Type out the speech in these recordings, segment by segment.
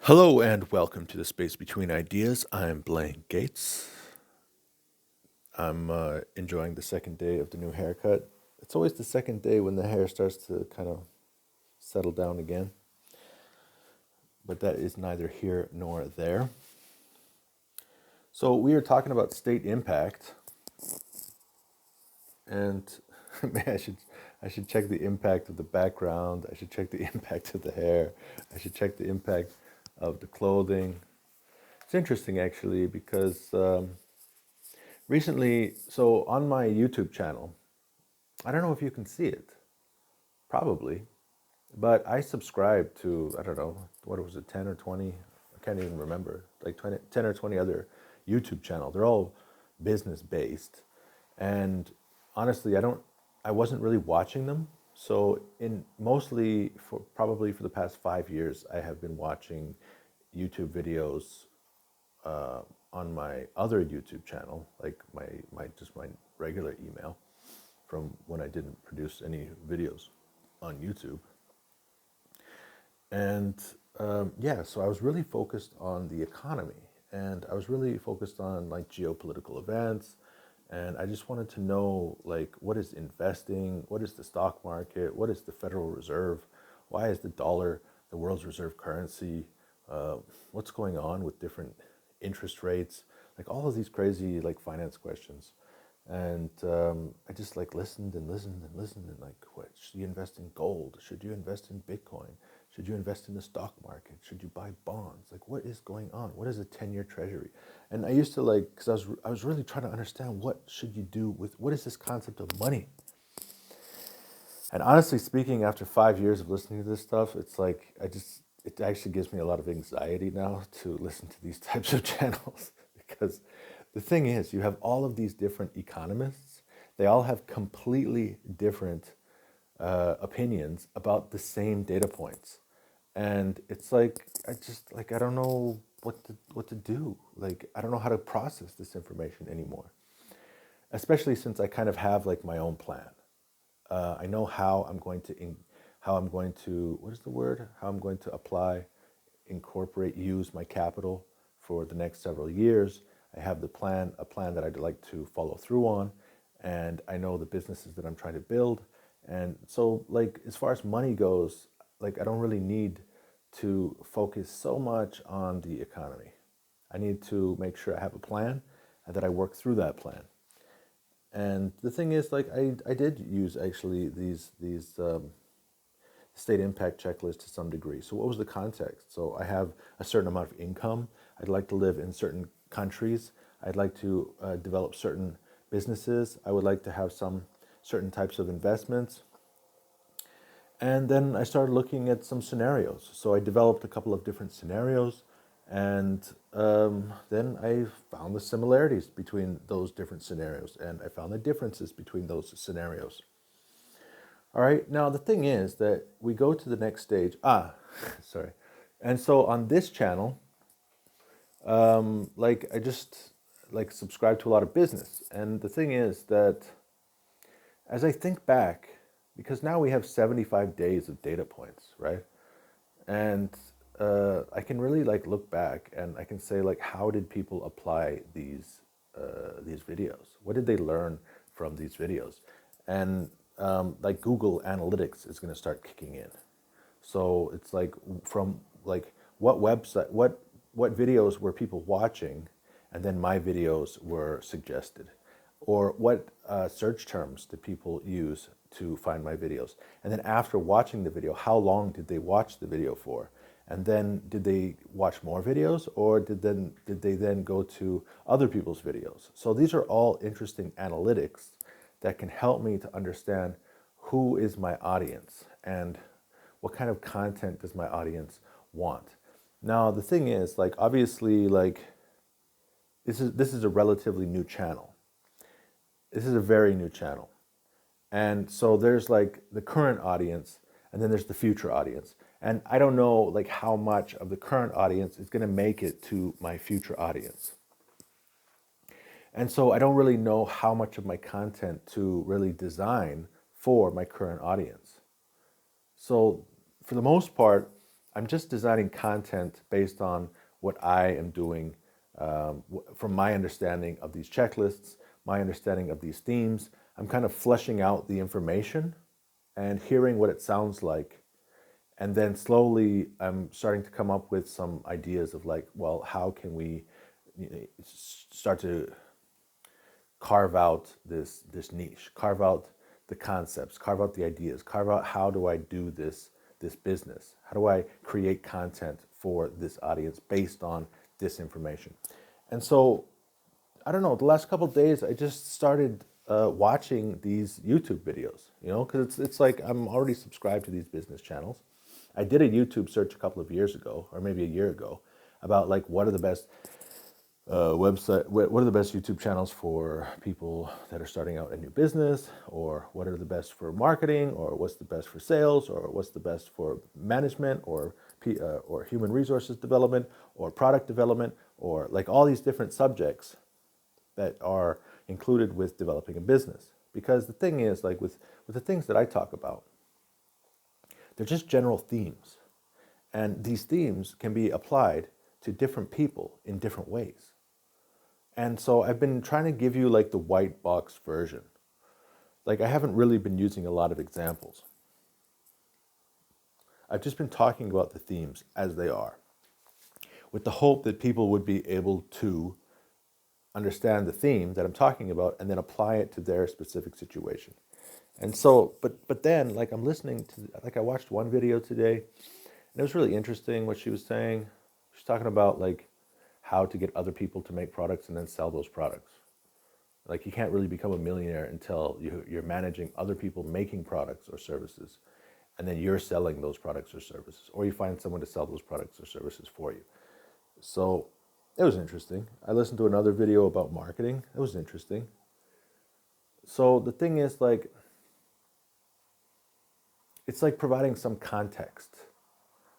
Hello and welcome to the Space Between Ideas. I'm Blaine Gates. I'm enjoying the second day of the new haircut. It's always the second day when the hair starts to kind of settle down again, but that is neither here nor there. So we are talking about state impact, and man, I should check the impact of the background. I should check the impact of the hair. I should check the impact of the clothing. It's interesting actually because recently, so on my YouTube channel, I don't know if you can see it, probably, but I subscribe to, I don't know, what was it, 10 or 20? I can't even remember, like 10 or 20 other YouTube channels. They're all business based. And honestly, I wasn't really watching them. So probably for the past 5 years, I have been watching YouTube videos on my other YouTube channel, like my regular email from when I didn't produce any videos on YouTube. And yeah, so I was really focused on the economy, and I was really focused on like geopolitical events, and I just wanted to know like what is investing, what is the stock market, what is the Federal Reserve, why is the dollar the world's reserve currency, what's going on with different interest rates, like all of these crazy like finance questions. And I just like listened and listened and listened and like, what should you invest in gold? Should you invest in Bitcoin? Should you invest in the stock market? Should you buy bonds? Like, what is going on? What is a 10-year treasury? And I used to like, because I was really trying to understand what should you do with, what is this concept of money? And honestly speaking, after 5 years of listening to this stuff, it's like, it actually gives me a lot of anxiety now to listen to these types of channels because the thing is, you have all of these different economists. They all have completely different opinions about the same data points. And it's like, I don't know what to do. Like, I don't know how to process this information anymore, especially since I kind of have like my own plan. I know how I'm going to, what is the word? How I'm going to apply, incorporate, use my capital for the next several years. I have a plan that I'd like to follow through on, and I know the businesses that I'm trying to build. And so, like, as far as money goes, like, I don't really need to focus so much on the economy. I need to make sure I have a plan and that I work through that plan. And the thing is, like, I did use actually these state impact checklists to some degree. So what was the context? So I have a certain amount of income. I'd like to live in certain countries. I'd like to develop certain businesses. I would like to have some certain types of investments. And then I started looking at some scenarios. So I developed a couple of different scenarios, and then I found the similarities between those different scenarios, and I found the differences between those scenarios. All right, now the thing is that we go to the next stage. Sorry. And so on this channel, like I just like subscribe to a lot of business. And the thing is that as I think back, because now we have 75 days of data points, right? And I can really like look back and I can say like, how did people apply these videos? What did they learn from these videos? And like Google Analytics is going to start kicking in. So it's like from like what videos were people watching, and then my videos were suggested, or what search terms did people use to find my videos, and then after watching the video, how long did they watch the video for, and then did they watch more videos, or did they then go to other people's videos? So these are all interesting analytics that can help me to understand who is my audience and what kind of content does my audience want. Now the thing is, like, obviously, like, this is a relatively new channel. This is a very new channel. And so there's like the current audience, and then there's the future audience. And I don't know like how much of the current audience is going to make it to my future audience. And so I don't really know how much of my content to really design for my current audience. So for the most part, I'm just designing content based on what I am doing from my understanding of these checklists, my understanding of these themes. I'm kind of fleshing out the information and hearing what it sounds like. And then slowly I'm starting to come up with some ideas of like, well, how can we start to carve out this niche, carve out the concepts, carve out the ideas, carve out how do I do this business? How do I create content for this audience based on this information? And so, I don't know, the last couple of days, I just started watching these YouTube videos, because it's like I'm already subscribed to these business channels. I did a YouTube search a couple of years ago, or maybe a year ago, about like what are the best what are the best YouTube channels for people that are starting out a new business, or what are the best for marketing, or what's the best for sales, or what's the best for management, or human resources development, or product development, or like all these different subjects that are included with developing a business. Because the thing is, like with the things that I talk about, they're just general themes. And these themes can be applied to different people in different ways. And so I've been trying to give you like the white box version. Like I haven't really been using a lot of examples. I've just been talking about the themes as they are, with the hope that people would be able to understand the theme that I'm talking about and then apply it to their specific situation. And so, but then like I'm listening to, like I watched one video today and it was really interesting what she was saying. She's talking about like how to get other people to make products and then sell those products. Like you can't really become a millionaire until you're managing other people making products or services, and then you're selling those products or services, or you find someone to sell those products or services for you. So it was interesting. I listened to another video about marketing. It was interesting. So the thing is, like, it's like providing some context.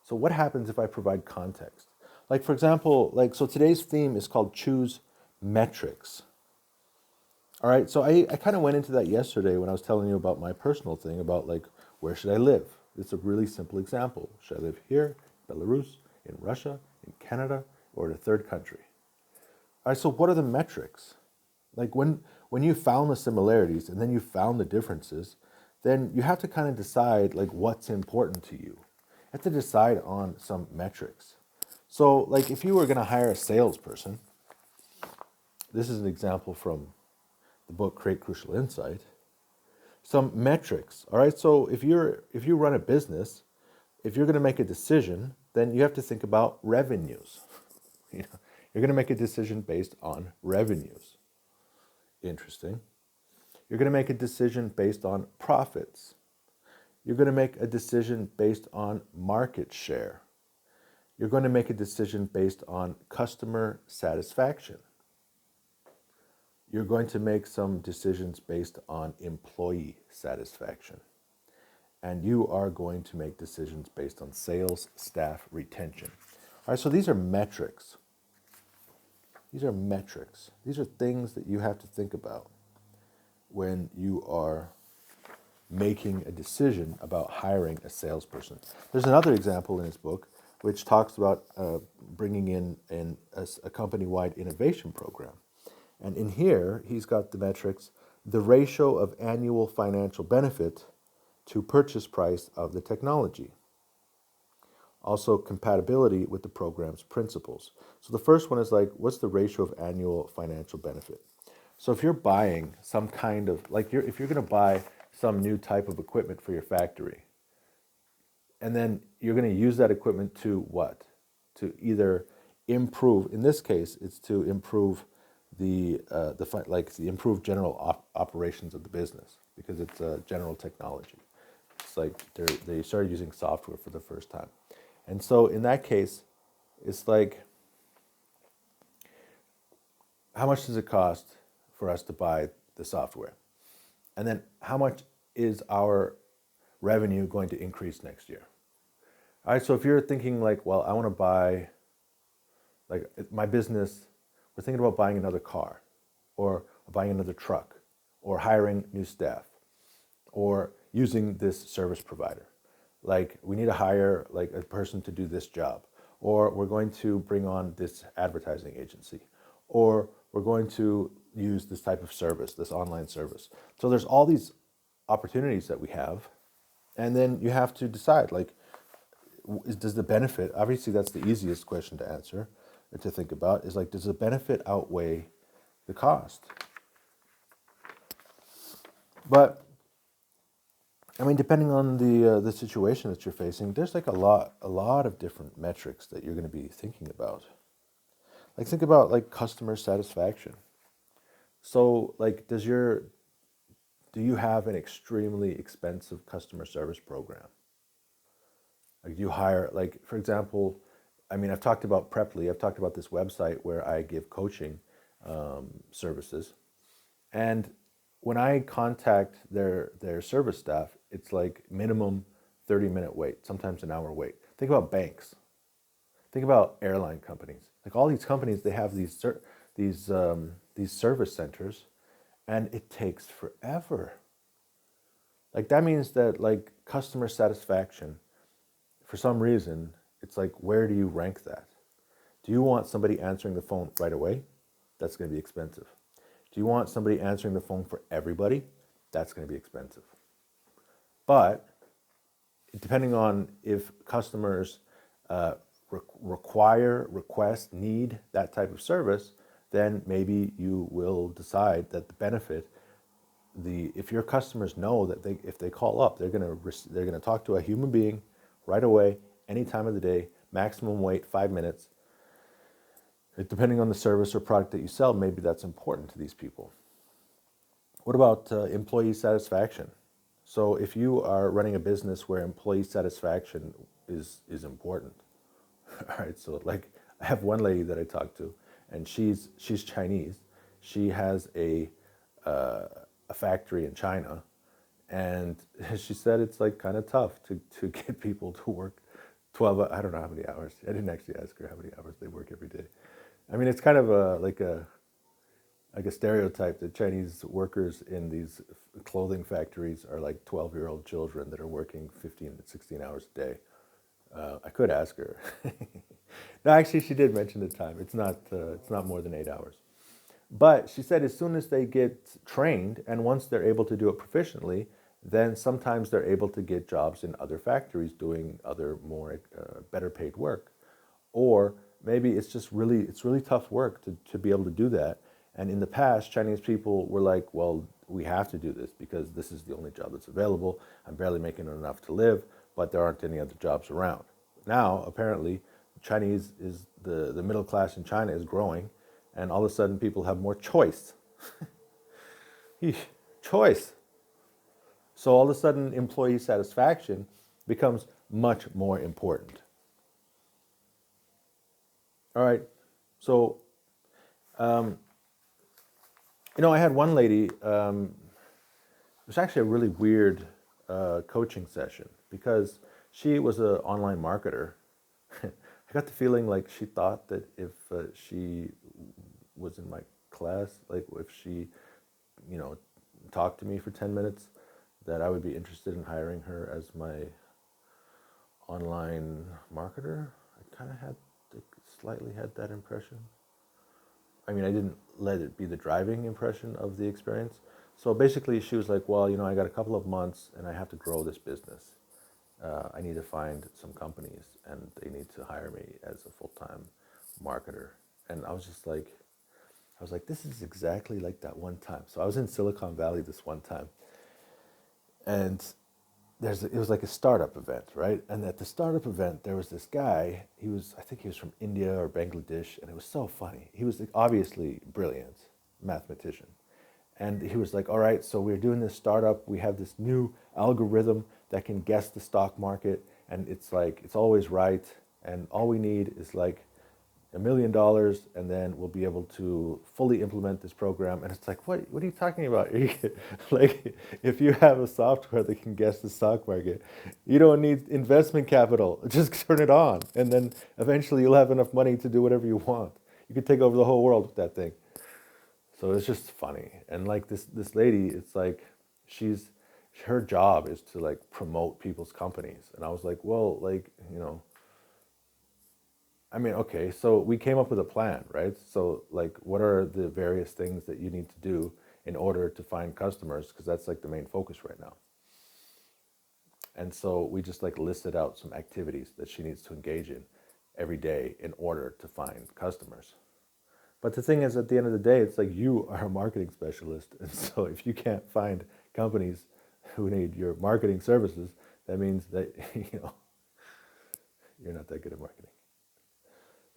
So what happens if I provide context? Like, for example, like, so today's theme is called Choose Metrics. All right, so I kind of went into that yesterday when I was telling you about my personal thing about like, where should I live? It's a really simple example. Should I live here, Belarus, in Russia, in Canada, or in a third country? All right, so what are the metrics? Like when you found the similarities and then you found the differences, then you have to kind of decide like what's important to you. You have to decide on some metrics. So like if you were going to hire a salesperson, this is an example from the book Create Crucial Insight, some metrics. All right, so if you run a business, if you're going to make a decision, then you have to think about revenues. You're going to make a decision based on revenues. Interesting. You're going to make a decision based on profits. You're going to make a decision based on market share. You're going to make a decision based on customer satisfaction. You're going to make some decisions based on employee satisfaction. And you are going to make decisions based on sales staff retention. All right, so these are metrics. These are metrics. These are things that you have to think about when you are making a decision about hiring a salesperson. There's another example in his book which talks about bringing in a company-wide innovation program. And in here, he's got the metrics, the ratio of annual financial benefit to purchase price of the technology. Also, compatibility with the program's principles. So the first one is like, what's the ratio of annual financial benefit? So if you're buying some kind of, like if you're going to buy some new type of equipment for your factory, and then you're going to use that equipment to what? To either improve, in this case, it's to improve the improve general operations of the business, because it's a general technology. It's like they started using software for the first time. And so in that case, it's like, how much does it cost for us to buy the software? And then how much is our revenue going to increase next year? All right, so if you're thinking like, well, I want to buy, like my business, we're thinking about buying another car, or buying another truck, or hiring new staff, or using this service provider. like we need to hire like a person to do this job, or we're going to bring on this advertising agency, or we're going to use this type of service, this online service. So there's all these opportunities that we have, and then you have to decide like, does the benefit, obviously that's the easiest question to answer and to think about, is like, does the benefit outweigh the cost? But I mean, depending on the situation that you're facing, there's like a lot of different metrics that you're going to be thinking about. Like think about like customer satisfaction. So like, do you have an extremely expensive customer service program? Like you hire, like for example, I mean, I've talked about Preply. I've talked about this website where I give coaching services, and when I contact their service staff, it's like minimum 30-minute wait, sometimes an hour wait. Think about banks. Think about airline companies. Like all these companies, they have these service centers, and it takes forever. Like that means that like customer satisfaction, for some reason, it's like, where do you rank that? Do you want somebody answering the phone right away? That's going to be expensive. Do you want somebody answering the phone for everybody? That's going to be expensive. But depending on if customers require, request, need that type of service, then maybe you will decide that the benefit, if your customers know that if they call up, they're gonna talk to a human being right away, any time of the day, maximum wait 5 minutes. Depending on the service or product that you sell, maybe that's important to these people. What about employee satisfaction? So if you are running a business where employee satisfaction is important, all right. So like I have one lady that I talked to, and she's Chinese. She has a factory in China, and she said it's like kind of tough to get people to work 12. I don't know how many hours. I didn't actually ask her how many hours they work every day. I mean, it's kind of like a stereotype that Chinese workers in these clothing factories are like 12-year-old children that are working 15 to 16 hours a day. I could ask her. No, actually, she did mention the time. It's not more than 8 hours. But she said as soon as they get trained and once they're able to do it proficiently, then sometimes they're able to get jobs in other factories doing other more better paid work. Or maybe it's really tough work to be able to do that. And in the past, Chinese people were like, well, we have to do this because this is the only job that's available. I'm barely making enough to live, but there aren't any other jobs around. Now, apparently, Chinese is the middle class in China is growing, and all of a sudden people have more choice. Choice. So all of a sudden employee satisfaction becomes much more important. All right. So, I had one lady, it was actually a really weird coaching session because she was an online marketer. I got the feeling like she thought that if she was in my class, like if she, talked to me for 10 minutes, that I would be interested in hiring her as my online marketer. I kind of slightly had that impression. I mean, I didn't let it be the driving impression of the experience. So basically she was like, well, I got a couple of months and I have to grow this business. I need to find some companies and they need to hire me as a full-time marketer. And I was like, this is exactly like that one time. So I was in Silicon Valley this one time, and it was like a startup event, right? And at the startup event, there was this guy. I think he was from India or Bangladesh, and it was so funny. He was obviously brilliant mathematician. And he was like, all right, so we're doing this startup. We have this new algorithm that can guess the stock market, and it's always right. And all we need is like $1 million, and then we'll be able to fully implement this program. And it's like, what are you talking about? Like, if you have a software that can guess the stock market, you don't need investment capital. Just turn it on, and then eventually you'll have enough money to do whatever you want. You could take over the whole world with that thing. So it's just funny. And like this lady, it's like her job is to like promote people's companies. And I was like, well, like, I mean, okay, so we came up with a plan, right? So like, what are the various things that you need to do in order to find customers? Because that's like the main focus right now. And so we just like listed out some activities that she needs to engage in every day in order to find customers. But the thing is, at the end of the day, it's like you are a marketing specialist. And so if you can't find companies who need your marketing services, that means that, you're not that good at marketing.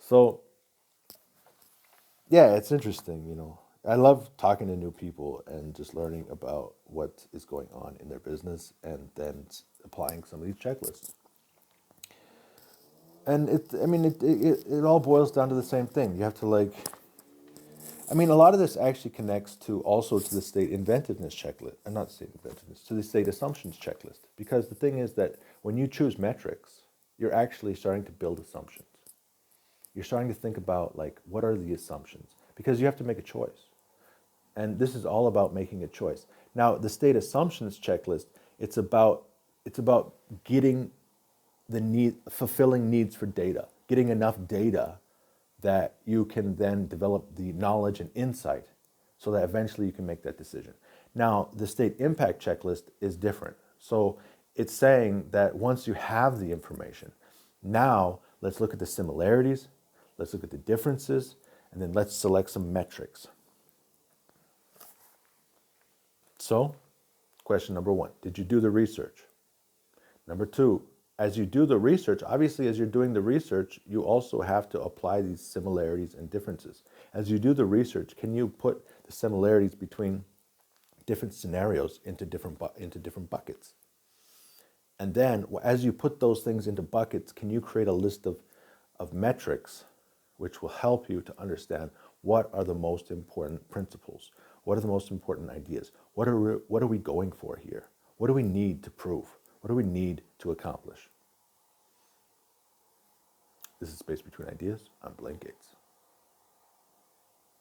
So yeah, it's interesting. I love talking to new people and just learning about what is going on in their business and then applying some of these checklists. And it all boils down to the same thing. You have to like, a lot of this actually connects to also to the state inventiveness checklist, not state inventiveness, to the state assumptions checklist. Because the thing is that when you choose metrics, you're actually starting to build assumptions. You're starting to think about like, what are the assumptions? Because you have to make a choice. And this is all about making a choice. Now, the state assumptions checklist, it's about getting fulfilling needs for data, getting enough data that you can then develop the knowledge and insight so that eventually you can make that decision. Now, the state impact checklist is different. So it's saying that once you have the information, now let's look at the similarities, let's look at the differences, and then let's select some metrics. So, question number 1, did you do the research? Number 2, as you do the research, obviously as you're doing the research, you also have to apply these similarities and differences. As you do the research, can you put the similarities between different scenarios into different buckets? And then as you put those things into buckets, can you create a list of metrics which will help you to understand what are the most important principles? What are the most important ideas? What are we going for here? What do we need to prove? What do we need to accomplish? This is Space Between Ideas. I'm Blaine Gates.